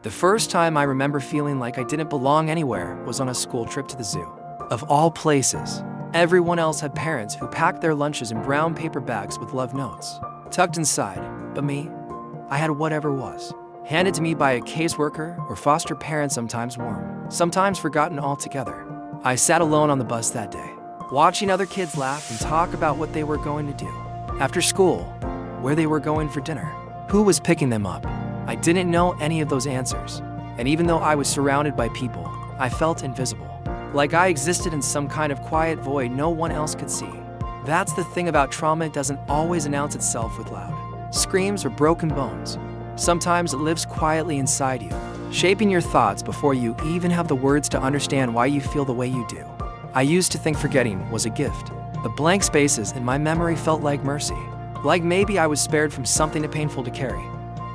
The first time I remember feeling like I didn't belong anywhere was on a school trip to the zoo. Of all places, everyone else had parents who packed their lunches in brown paper bags with love notes tucked inside, but me, I had whatever was, handed to me by a caseworker or foster parent, sometimes warm, sometimes forgotten altogether. I sat alone on the bus that day, watching other kids laugh and talk about what they were going to do after school, where they were going for dinner, who was picking them up. I didn't know any of those answers, and even though I was surrounded by people, I felt invisible, like I existed in some kind of quiet void no one else could see. That's the thing about trauma, it doesn't always announce itself with loud screams or broken bones. Sometimes it lives quietly inside you, shaping your thoughts before you even have the words to understand why you feel the way you do. I used to think forgetting was a gift. The blank spaces in my memory felt like mercy, like maybe I was spared from something too painful to carry.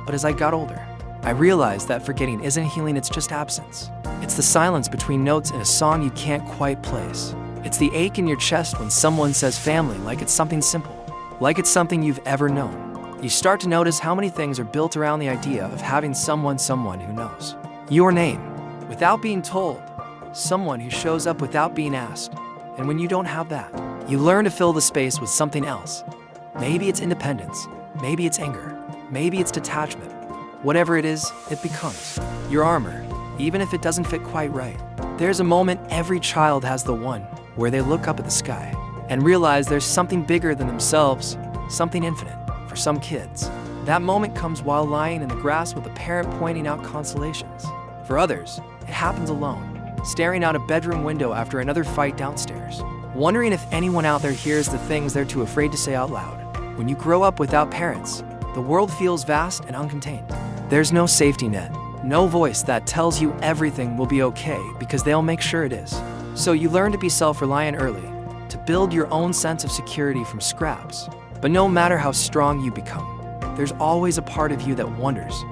But as I got older, I realized that forgetting isn't healing, it's just absence. It's the silence between notes in a song you can't quite place. It's the ache in your chest when someone says family, like it's something simple, like it's something you've ever known. You start to notice how many things are built around the idea of having someone who knows your name without being told, someone who shows up without being asked. And when you don't have that, you learn to fill the space with something else. Maybe it's independence, maybe it's anger, maybe it's detachment. Whatever it is, it becomes your armor, even if it doesn't fit quite right. There's a moment every child has, the one where they look up at the sky and realize there's something bigger than themselves, something infinite. For some kids, that moment comes while lying in the grass with a parent pointing out constellations. For others, it happens alone, staring out a bedroom window after another fight downstairs, wondering if anyone out there hears the things they're too afraid to say out loud. When you grow up without parents, the world feels vast and uncontained. There's no safety net, no voice that tells you everything will be okay because they'll make sure it is. So you learn to be self-reliant early, to build your own sense of security from scraps. But no matter how strong you become, there's always a part of you that wonders,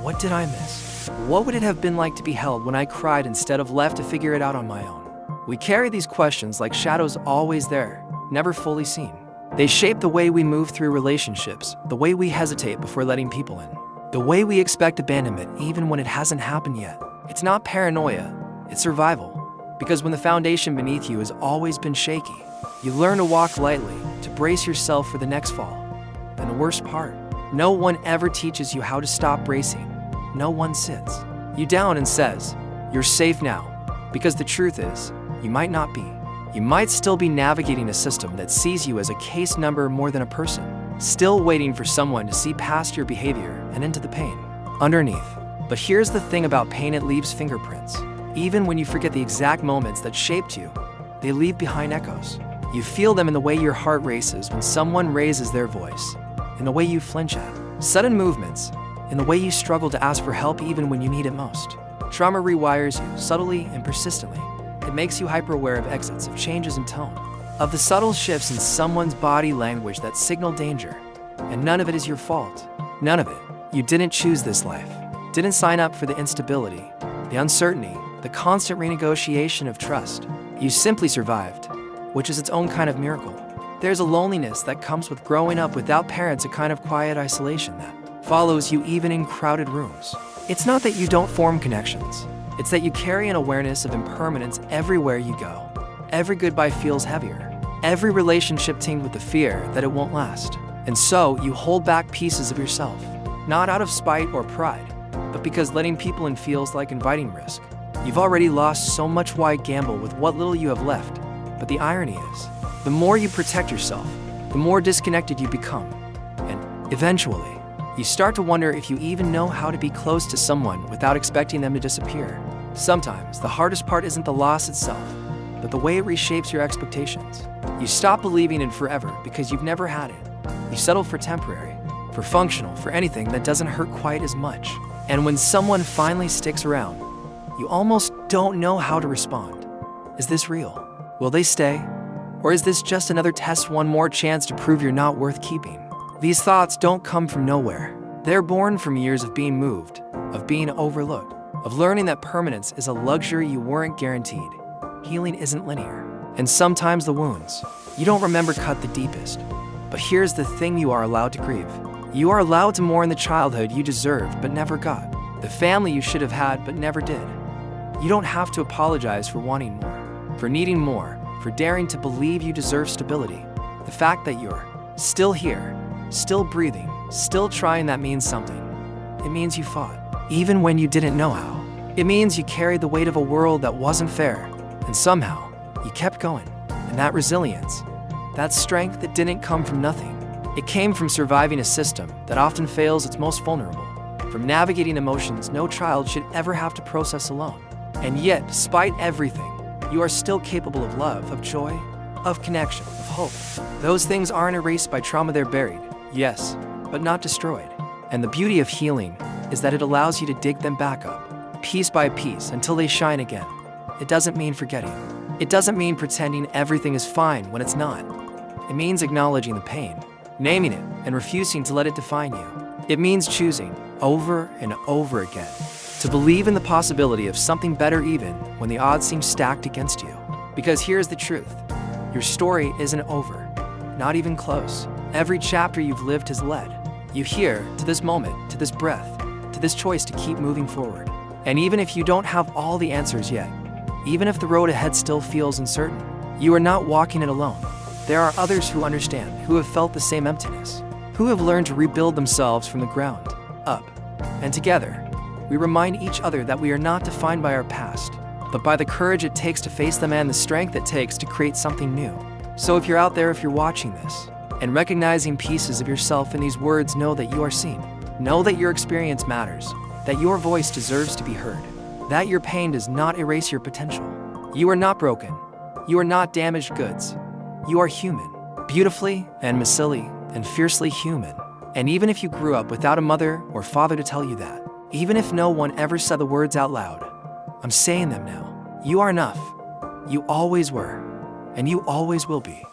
what did I miss? What would it have been like to be held when I cried instead of left to figure it out on my own? We carry these questions like shadows, always there, never fully seen. They shape the way we move through relationships, the way we hesitate before letting people in, the way we expect abandonment even when it hasn't happened yet. It's not paranoia, it's survival. Because when the foundation beneath you has always been shaky, you learn to walk lightly, to brace yourself for the next fall. And the worst part, no one ever teaches you how to stop bracing. No one sits you down and says, you're safe now. Because the truth is, you might not be. You might still be navigating a system that sees you as a case number more than a person, still waiting for someone to see past your behavior and into the pain underneath. But here's the thing about pain, it leaves fingerprints. Even when you forget the exact moments that shaped you, they leave behind echoes. You feel them in the way your heart races when someone raises their voice, in the way you flinch at sudden movements, in the way you struggle to ask for help even when you need it most. Trauma rewires you subtly and persistently. It makes you hyper-aware of exits, of changes in tone, of the subtle shifts in someone's body language that signal danger. And none of it is your fault. None of it. You didn't choose this life. Didn't sign up for the instability, the uncertainty, the constant renegotiation of trust. You simply survived, which is its own kind of miracle. There's a loneliness that comes with growing up without parents, a kind of quiet isolation that follows you even in crowded rooms. It's not that you don't form connections. It's that you carry an awareness of impermanence everywhere you go. Every goodbye feels heavier. Every relationship tinged with the fear that it won't last. And so you hold back pieces of yourself, not out of spite or pride, but because letting people in feels like inviting risk. You've already lost so much, why gamble with what little you have left? But the irony is, the more you protect yourself, the more disconnected you become. And eventually, you start to wonder if you even know how to be close to someone without expecting them to disappear. Sometimes the hardest part isn't the loss itself, but the way it reshapes your expectations. You stop believing in forever because you've never had it. You settle for temporary, for functional, for anything that doesn't hurt quite as much. And when someone finally sticks around, you almost don't know how to respond. Is this real? Will they stay? Or is this just another test, one more chance to prove you're not worth keeping? These thoughts don't come from nowhere. They're born from years of being moved, of being overlooked, of learning that permanence is a luxury you weren't guaranteed. Healing isn't linear, and sometimes the wounds you don't remember cut the deepest. But here's the thing, you are allowed to grieve. You are allowed to mourn the childhood you deserved but never got. the family you should have had but never did. You don't have to apologize for wanting more, for needing more, for daring to believe you deserve stability. The fact that you're still here, still breathing, still trying, that means something. It means you fought, even when you didn't know how. It means you carried the weight of a world that wasn't fair, and somehow, you kept going. And that resilience, that strength, that didn't come from nothing. It came from surviving a system that often fails its most vulnerable, from navigating emotions no child should ever have to process alone. And yet, despite everything, you are still capable of love, of joy, of connection, of hope. Those things aren't erased by trauma, they're buried, yes, but not destroyed. And the beauty of healing is that it allows you to dig them back up, piece by piece, until they shine again. It doesn't mean forgetting. It doesn't mean pretending everything is fine when it's not. It means acknowledging the pain, naming it, and refusing to let it define you. It means choosing, over and over again, to believe in the possibility of something better even when the odds seem stacked against you. Because here's the truth. Your story isn't over, not even close. Every chapter you've lived has led you here, to this moment, to this breath, to this choice to keep moving forward. And even if you don't have all the answers yet, even if the road ahead still feels uncertain, you are not walking it alone. There are others who understand, who have felt the same emptiness, who have learned to rebuild themselves from the ground up. And together, we remind each other that we are not defined by our past, but by the courage it takes to face them and the strength it takes to create something new. So if you're out there, if you're watching this, and recognizing pieces of yourself in these words, know that you are seen. Know that your experience matters, that your voice deserves to be heard, that your pain does not erase your potential. You are not broken. You are not damaged goods. You are human, beautifully and messily and fiercely human. And even if you grew up without a mother or father to tell you that, even if no one ever said the words out loud, I'm saying them now. You are enough. You always were, and you always will be.